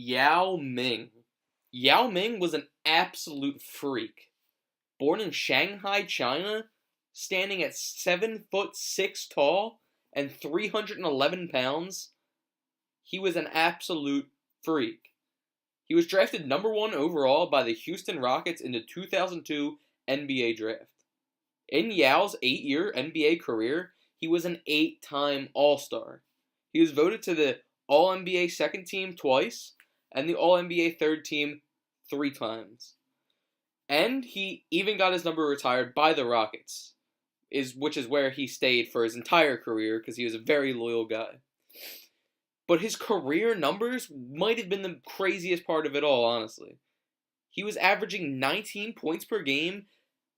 Yao Ming. Yao Ming was an absolute freak. Born in Shanghai, China, standing at 7'6" tall and 311 pounds, he was an absolute freak. He was drafted number 1 overall by the Houston Rockets in the 2002 NBA draft. In Yao's 8-year NBA career, he was an 8-time All-Star. He was voted to the All-NBA second team twice and the All-NBA third team 3 times. And he even got his number retired by the Rockets, which is where he stayed for his entire career because he was a very loyal guy. But his career numbers might have been the craziest part of it all, honestly. He was averaging 19 points per game,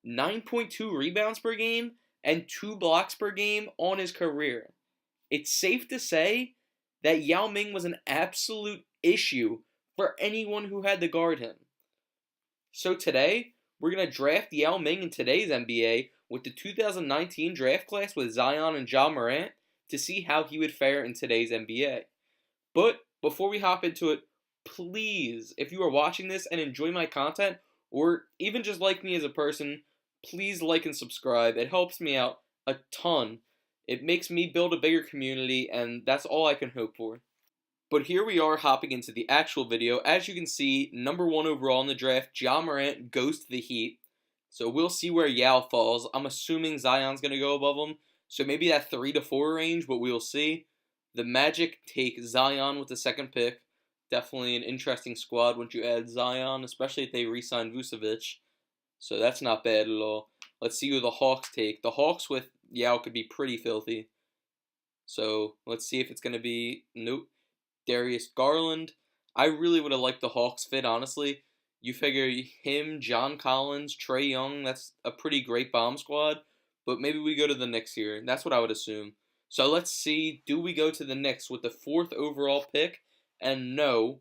9.2 rebounds per game, and 2 blocks per game on his career. It's safe to say that Yao Ming was an absolute issue for anyone who had to guard him. So today, we're going to draft Yao Ming in today's NBA with the 2019 draft class with Zion and Ja Morant to see how he would fare in today's NBA. But before we hop into it, please, if you are watching this and enjoy my content, or even just like me as a person, please like and subscribe. It helps me out a ton. It makes me build a bigger community, and that's all I can hope for. But here we are hopping into the actual video. As you can see, number 1 overall in the draft, Ja Morant goes to the Heat. So we'll see where Yao falls. I'm assuming Zion's going to go above him. So maybe that 3 to 4 range, but we'll see. The Magic take Zion with the second pick. Definitely an interesting squad once you add Zion, especially if they re-sign Vucevic. So that's not bad at all. Let's see who the Hawks take. The Hawks with Yao could be pretty filthy. So let's see if it's going to be... Nope. Darius Garland. I really would have liked the Hawks fit, honestly. You figure him, John Collins, Trae Young, that's a pretty great bomb squad. But maybe we go to the Knicks here. That's what I would assume. So let's see, do we go to the Knicks with the 4th overall pick? And no,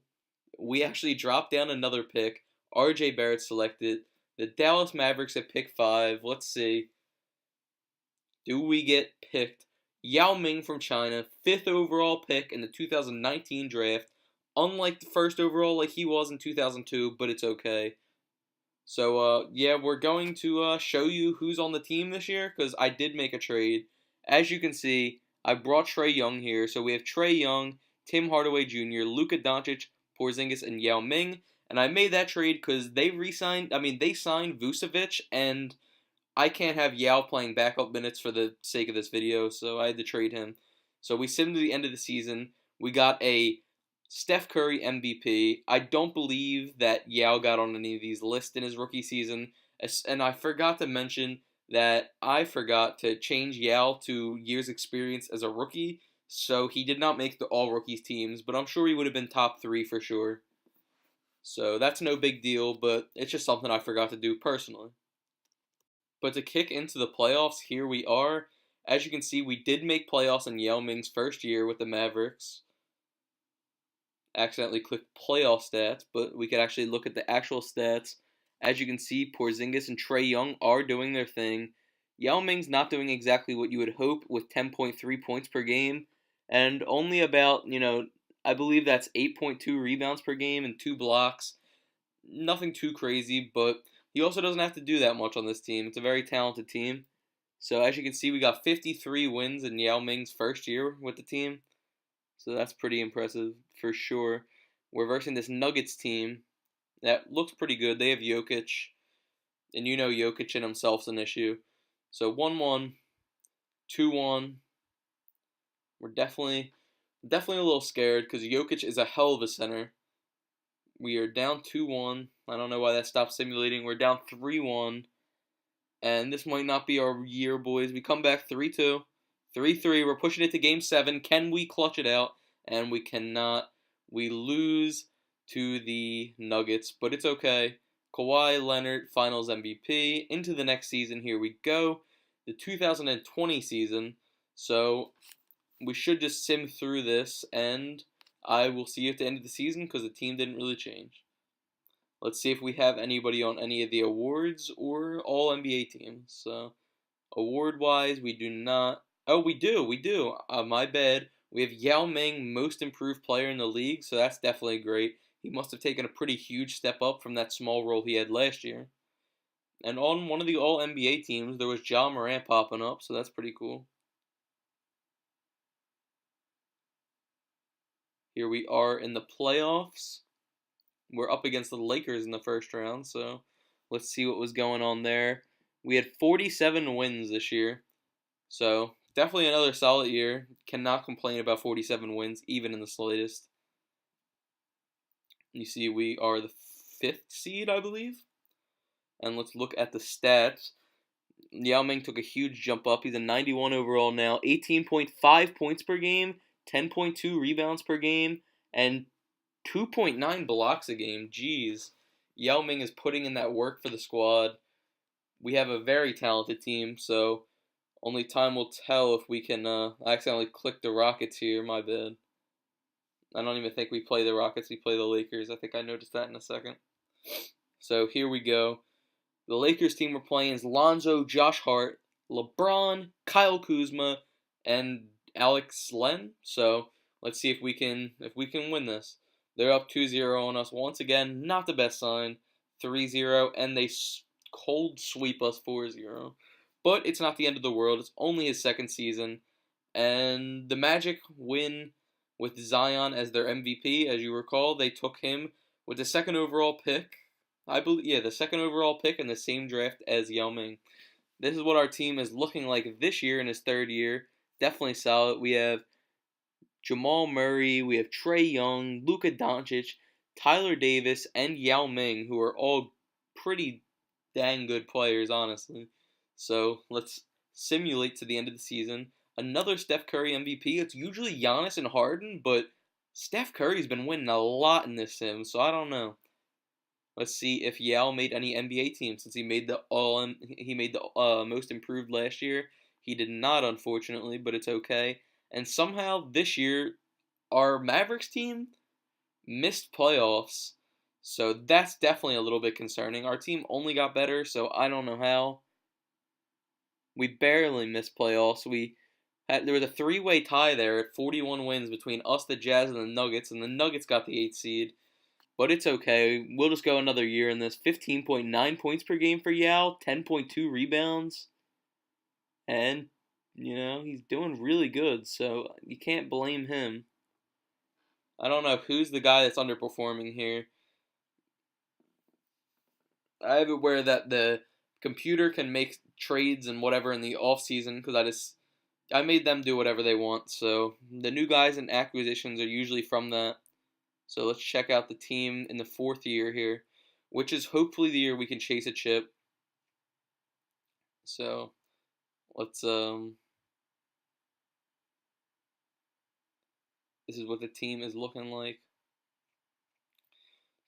we actually dropped down another pick. RJ Barrett selected. The Dallas Mavericks at pick 5. Let's see. Do we get picked? Yao Ming from China, 5th overall pick in the 2019 draft. Unlike the 1st overall like he was in 2002, but it's okay. So, yeah, we're going to show you who's on the team this year, because I did make a trade. As you can see, I brought Trae Young here. So we have Trae Young, Tim Hardaway Jr., Luka Doncic, Porzingis, and Yao Ming. And I made that trade because they signed Vucevic, and I can't have Yao playing backup minutes for the sake of this video, so I had to trade him. So we sit to the end of the season. We got a Steph Curry MVP. I don't believe that Yao got on any of these lists in his rookie season. And I forgot to mention that I forgot to change Yao to years experience as a rookie, so he did not make the all-rookies teams, but I'm sure he would have been top 3 for sure. So that's no big deal, but it's just something I forgot to do personally. But to kick into the playoffs, here we are. As you can see, we did make playoffs in Yao Ming's first year with the Mavericks. Accidentally clicked playoff stats, but we could actually look at the actual stats. As you can see, Porzingis and Trae Young are doing their thing. Yao Ming's not doing exactly what you would hope with 10.3 points per game, and only about, I believe that's 8.2 rebounds per game and 2 blocks. Nothing too crazy, but he also doesn't have to do that much on this team. It's a very talented team. So as you can see, we got 53 wins in Yao Ming's first year with the team. So that's pretty impressive for sure. We're versing this Nuggets team that looks pretty good. They have Jokic, and Jokic in himself's an issue. So 1-1, 2-1. We're definitely a little scared because Jokic is a hell of a center. We are down 2-1. I don't know why that stopped simulating. We're down 3-1. And this might not be our year, boys. We come back 3-2. 3-3. We're pushing it to Game 7. Can we clutch it out? And we cannot. We lose to the Nuggets, but it's okay. Kawhi Leonard, Finals MVP. Into the next season, here we go. The 2020 season. So we should just sim through this, and I will see you at the end of the season because the team didn't really change. Let's see if we have anybody on any of the awards or all NBA teams. So, award-wise, we do not. Oh, we do. My bad. We have Yao Ming, most improved player in the league, so that's definitely great. He must have taken a pretty huge step up from that small role he had last year. And on one of the All NBA teams, there was Ja Morant popping up, so that's pretty cool. Here we are in the playoffs. We're up against the Lakers in the first round, so let's see what was going on there. We had 47 wins this year, so definitely another solid year. Cannot complain about 47 wins, even in the slightest. You see, we are the 5th seed, I believe. And let's look at the stats. Yao Ming took a huge jump up. He's a 91 overall now, 18.5 points per game, 10.2 rebounds per game, and 2.9 blocks a game. Jeez. Yao Ming is putting in that work for the squad. We have a very talented team, so only time will tell if we can. I accidentally clicked the Rockets here, my bad. I don't even think we play the Rockets, we play the Lakers. I think I noticed that in a second. So here we go. The Lakers team we're playing is Lonzo, Josh Hart, LeBron, Kyle Kuzma, and Alex Len. So let's see if we can win this. They're up 2-0 on us once again. Not the best sign. 3-0, and they cold sweep us 4-0. But it's not the end of the world. It's only his second season, and the Magic win with Zion as their MVP. As you recall, they took him with the second overall pick. I believe, yeah, the second overall pick in the same draft as Yao Ming. This is what our team is looking like this year in his third year. Definitely solid. We have Jamal Murray, we have Trae Young, Luka Doncic, Tyler Davis, and Yao Ming, who are all pretty dang good players, honestly. So let's simulate to the end of the season. Another Steph Curry MVP. It's usually Giannis and Harden, but Steph Curry's been winning a lot in this sim, so I don't know. Let's see if Yao made any NBA teams since he made the most improved last year. He did not, unfortunately, but it's okay. And somehow this year, our Mavericks team missed playoffs, so that's definitely a little bit concerning. Our team only got better, so I don't know how. We barely missed playoffs. There was a three-way tie there at 41 wins between us, the Jazz, and the Nuggets, and the Nuggets got the 8th seed. But it's okay. We'll just go another year in this. 15.9 points per game for Yao, 10.2 rebounds. And, he's doing really good, so you can't blame him. I don't know who's the guy that's underperforming here. I have it where that the computer can make trades and whatever in the off season because I made them do whatever they want. So the new guys and acquisitions are usually from that. So let's check out the team in the 4th year here, which is hopefully the year we can chase a chip. So let's this is what the team is looking like.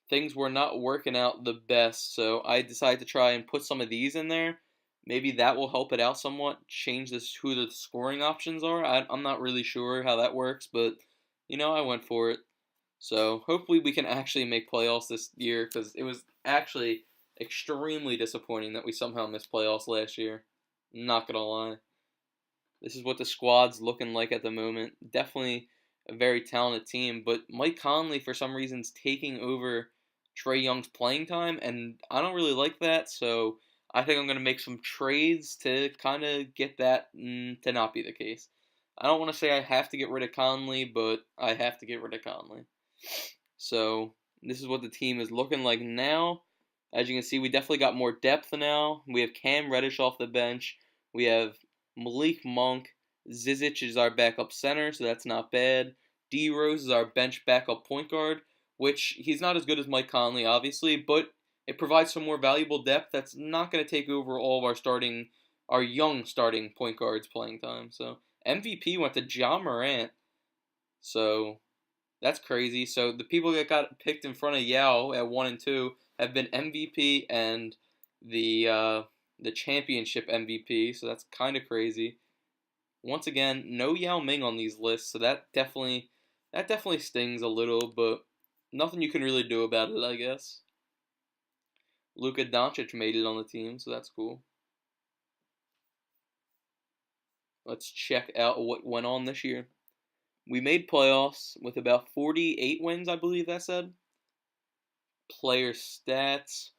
Things were not working out the best, so I decided to try and put some of these in there. Maybe that will help it out somewhat, change who the scoring options are. I'm not really sure how that works, but I went for it. So hopefully we can actually make playoffs this year because it was actually extremely disappointing that we somehow missed playoffs last year. Not gonna lie. This is what the squad's looking like at the moment. Definitely a very talented team, but Mike Conley for some reason is taking over Trae Young's playing time, and I don't really like that. So I think I'm gonna make some trades to kind of get that to not be the case. I don't want to say I have to get rid of Conley, but I have to get rid of Conley. So this is what the team is looking like now. As you can see, we definitely got more depth now. We have Cam Reddish off the bench. We have Malik Monk. Zizic is our backup center, so that's not bad. D Rose is our bench backup point guard, which he's not as good as Mike Conley, obviously, but it provides some more valuable depth that's not going to take over all of our young starting point guards playing time. So MVP went to Ja Morant. So that's crazy. So the people that got picked in front of Yao at 1 and 2 have been MVP and the championship MVP. So that's kind of crazy. Once again, no Yao Ming on these lists, so that definitely stings a little, but nothing you can really do about it, I guess. Luka Doncic made it on the team, so that's cool. Let's check out what went on this year. We made playoffs with about 48 wins, I believe that said. Player stats.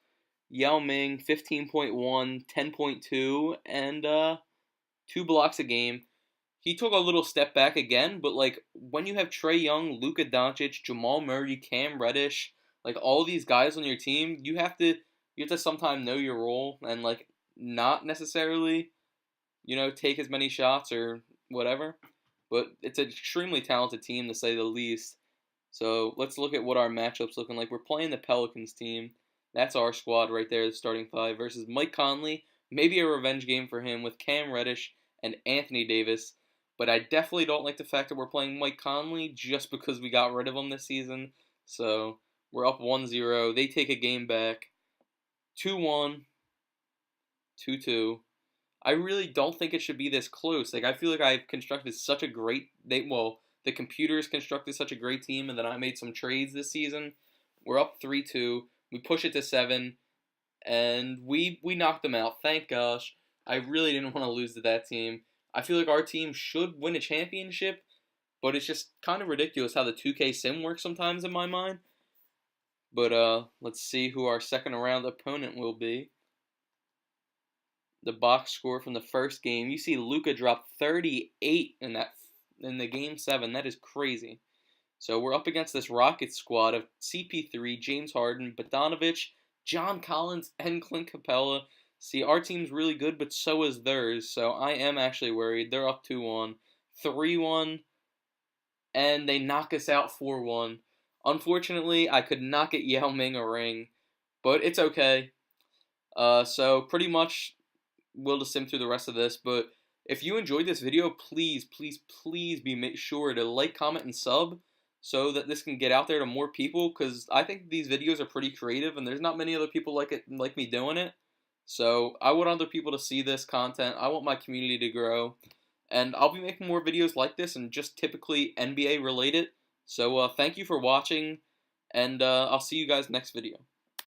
Yao Ming, 15.1, 10.2, and 2 blocks a game. He took a little step back again, but like when you have Trae Young, Luka Doncic, Jamal Murray, Cam Reddish, like all these guys on your team, you have to sometimes know your role and like not necessarily, take as many shots or whatever. But it's an extremely talented team to say the least. So let's look at what our matchup's looking like. We're playing the Pelicans team. That's our squad right there, the starting five, versus Mike Conley. Maybe a revenge game for him with Cam Reddish and Anthony Davis. But I definitely don't like the fact that we're playing Mike Conley just because we got rid of him this season. So we're up 1-0. They take a game back. 2-1. 2-2. I really don't think it should be this close. Like I feel like I've constructed such a great the computers constructed such a great team, and then I made some trades this season. We're up 3-2. We push it to 7, and we knocked them out. Thank gosh. I really didn't want to lose to that team. I feel like our team should win a championship, but it's just kind of ridiculous how the 2K sim works sometimes in my mind. But let's see who our second round opponent will be. The box score from the first game. You see Luka dropped 38 in the game 7. That is crazy. So we're up against this Rockets squad of CP3, James Harden, Bogdanovic, John Collins, and Clint Capella. See, our team's really good, but so is theirs. So I am actually worried. They're up 2-1, 3-1, and they knock us out 4-1. Unfortunately, I could not get Yao Ming a ring, but it's okay. So pretty much we'll just sim through the rest of this, but if you enjoyed this video, please, please, please be sure to like, comment, and sub so that this can get out there to more people, because I think these videos are pretty creative, and there's not many other people like me doing it. So I want other people to see this content. I want my community to grow, and I'll be making more videos like this and just typically NBA related. So thank you for watching, and I'll see you guys next video.